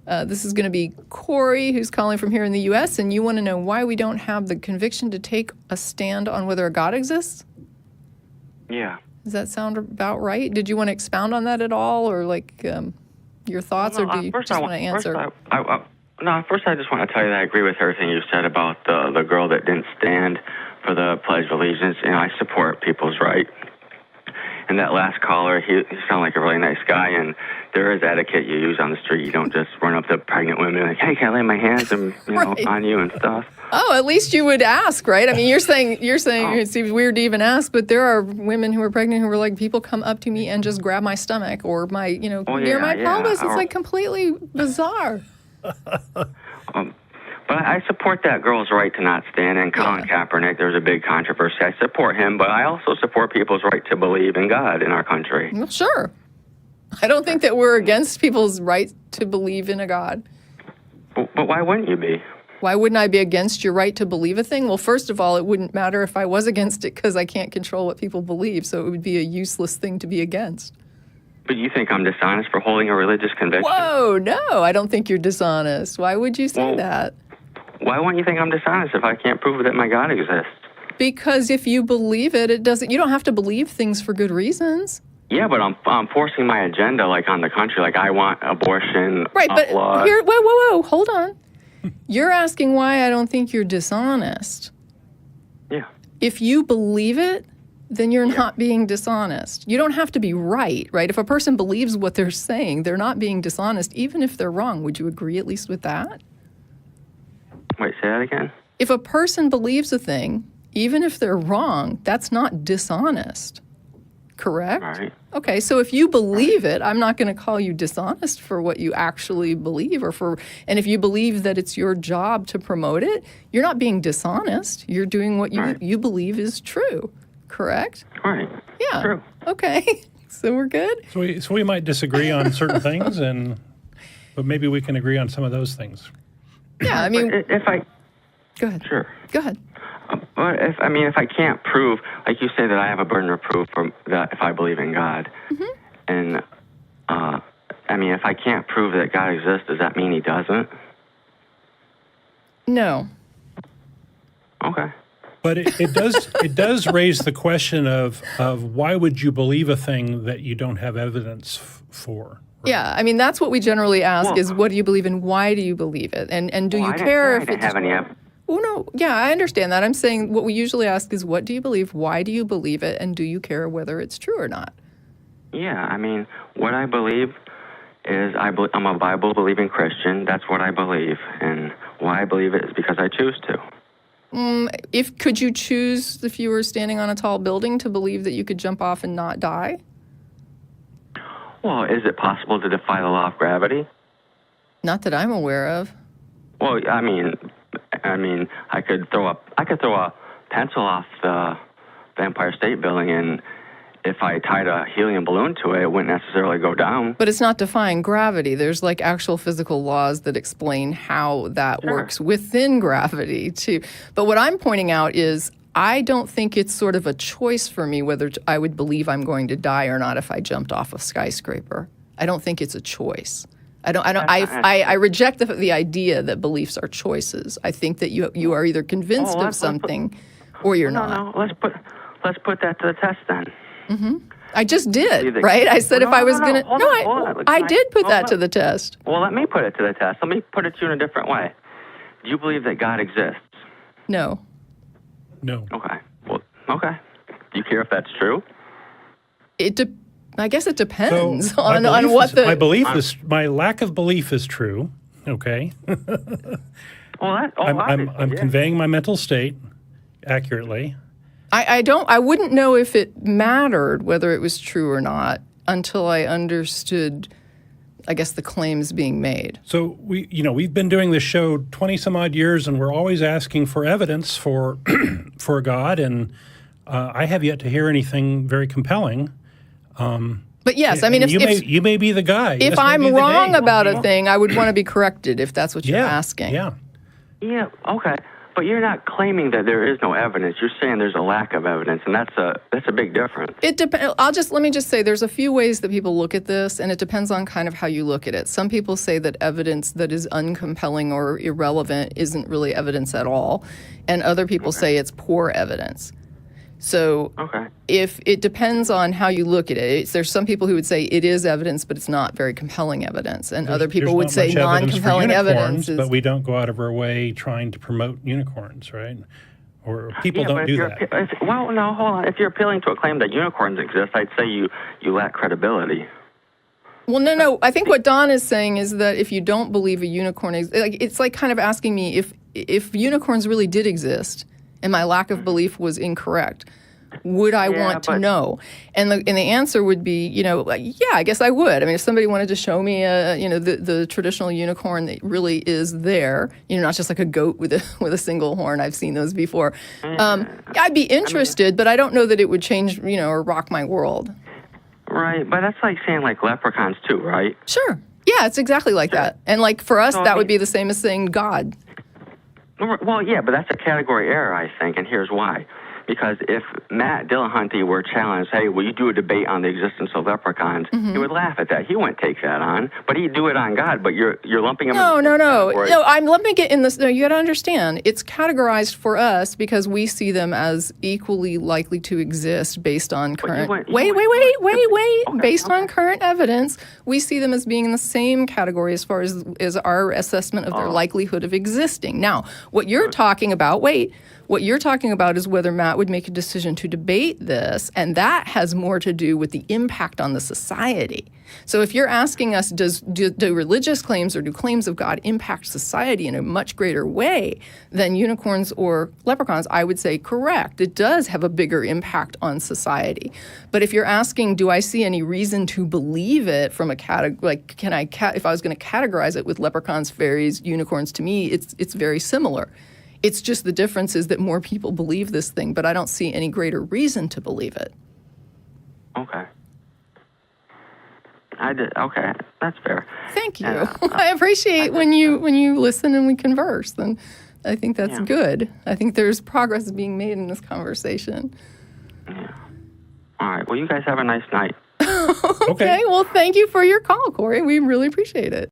This is going to be Corey, who's calling from here in the U.S., and you want to know why we don't have the conviction to take a stand on whether a God exists? Yeah. Does that sound about right? Did you want to expound on that at all, or your thoughts, or do you just want to answer? First I just want to tell you that I agree with everything you said about the girl that didn't stand for the Pledge of Allegiance, and I support people's right. And that last caller, he sounded like a really nice guy, and there is etiquette you use on the street. You don't just run up to pregnant women like, hey, can I lay my hands and, Right. on you and stuff. Oh, at least you would ask, right? I mean, you're saying It seems weird to even ask, but there are women who are pregnant who were like, people come up to me and just grab my stomach or my, near my pelvis. It's like completely bizarre. But I support that girl's right to not stand. And Colin Kaepernick, there's a big controversy. I support him, but I also support people's right to believe in God in our country. Well, sure. I don't think that we're against people's right to believe in a God. But why wouldn't you be? Why wouldn't I be against your right to believe a thing? Well, first of all, it wouldn't matter if I was against it because I can't control what people believe, so it would be a useless thing to be against. But you think I'm dishonest for holding a religious conviction? Whoa, no, I don't think you're dishonest. Why would you say that? Why wouldn't you think I'm dishonest if I can't prove that my God exists? Because if you believe it, you don't have to believe things for good reasons. Yeah, but I'm forcing my agenda, like, on the country. Like, I want abortion. Right, but outlawed. here, whoa, hold on. You're asking why I don't think you're dishonest. Yeah. If you believe it, then you're not being dishonest. You don't have to be right? If a person believes what they're saying, they're not being dishonest, even if they're wrong. Would you agree at least with that? Wait, say that again? If a person believes a thing, even if they're wrong, that's not dishonest. Correct? Right. Okay, so if you believe it, I'm not going to call you dishonest for what you actually believe and if you believe that it's your job to promote it, you're not being dishonest. You're doing what you believe is true. Correct? Right. Yeah. True. Okay. So we're good? So we might disagree on certain things, but maybe we can agree on some of those things. Yeah, I mean... Go ahead. Sure. Go ahead. But if I can't prove, like you say, that I have a burden of proof that if I believe in God, and if I can't prove that God exists, does that mean He doesn't? No. Okay. But it does raise the question of why would you believe a thing that you don't have evidence for? Right? Yeah, I mean that's what we generally ask is what do you believe and why do you believe it, and do you care if I didn't have any evidence. Oh, no. Yeah, I understand that. I'm saying what we usually ask is what do you believe, why do you believe it, and do you care whether it's true or not? Yeah, what I believe is I'm a Bible-believing Christian. That's what I believe. And why I believe it is because I choose to. Could you choose, if you were standing on a tall building, to believe that you could jump off and not die? Well, is it possible to defy the law of gravity? Not that I'm aware of. Well, I could throw a pencil off the Empire State Building, and if I tied a helium balloon to it, it wouldn't necessarily go down. But it's not defying gravity. There's actual physical laws that explain how that works within gravity too. But what I'm pointing out is I don't think it's sort of a choice for me whether I would believe I'm going to die or not if I jumped off a skyscraper. I don't think it's a choice. I reject the idea that beliefs are choices. I think that you are either convinced of something or you're not. No. Let's put that to the test then. Mm-hmm. I just did, right? I said I was going to... I did put that to the test. Well, let me put it to the test. Let me put it to you in a different way. Do you believe that God exists? No. No. Okay. Well, okay. Do you care if that's true? I guess it depends So on what my lack of belief is true. Okay. I'm conveying my mental state accurately. I wouldn't know if it mattered whether it was true or not until I understood, I guess, the claims being made. So we've been doing this show 20 some odd years, and we're always asking for evidence for for God, and I have yet to hear anything very compelling. But yes, if you may be the guy. If I'm wrong about a thing, I would want to be corrected if that's what you're asking. Yeah. Yeah. Okay. But you're not claiming that there is no evidence. You're saying there's a lack of evidence, and that's a big difference. Let me just say there's a few ways that people look at this, and it depends on kind of how you look at it. Some people say that evidence that is uncompelling or irrelevant isn't really evidence at all, and other people say it's poor evidence. So if it depends on how you look at it, there's some people who would say it is evidence, but it's not very compelling evidence. And other people would say non-compelling evidence is... But we don't go out of our way trying to promote unicorns, right? Or people don't do that. Well, no, hold on. If you're appealing to a claim that unicorns exist, I'd say you lack credibility. Well, no. I think what Don is saying is that if you don't believe a unicorn it's like kind of asking me if unicorns really did exist and my lack of belief was incorrect, would I want to know? And the answer would be, yeah, I guess I would. I mean, if somebody wanted to show me, the traditional unicorn that really is there, not just like a goat with a single horn. I've seen those before. I'd be interested, but I don't know that it would change, or rock my world. Right, but that's like saying like leprechauns too, right? Sure. Yeah, it's exactly like that. And like for us, that would be the same as saying God. Well, yeah, but that's a category error, I think, and here's why. Because if Matt Dillahunty were challenged, hey, will you do a debate on the existence of leprechauns? He would laugh at that. He wouldn't take that on, but he'd do it on God. But you're lumping him. No. I'm lumping it in this. No, you got to understand. It's categorized for us because we see them as equally likely to exist based on current. Based on current evidence, we see them as being in the same category as far as our assessment of their likelihood of existing. Now, what you're talking about? What you're talking about is whether Matt would make a decision to debate this, and that has more to do with the impact on the society. So if you're asking us, do religious claims or do claims of God impact society in a much greater way than unicorns or leprechauns, I would say correct. It does have a bigger impact on society. But if you're asking, do I see any reason to believe it from a category, like if I was going to categorize it with leprechauns, fairies, unicorns, to me, it's very similar. It's just the difference is that more people believe this thing, but I don't see any greater reason to believe it. Okay. Okay, that's fair. Thank you. I appreciate when you listen and we converse. And I think that's good. I think there's progress being made in this conversation. Yeah. All right. Well, you guys have a nice night. Okay. Well, thank you for your call, Corey. We really appreciate it.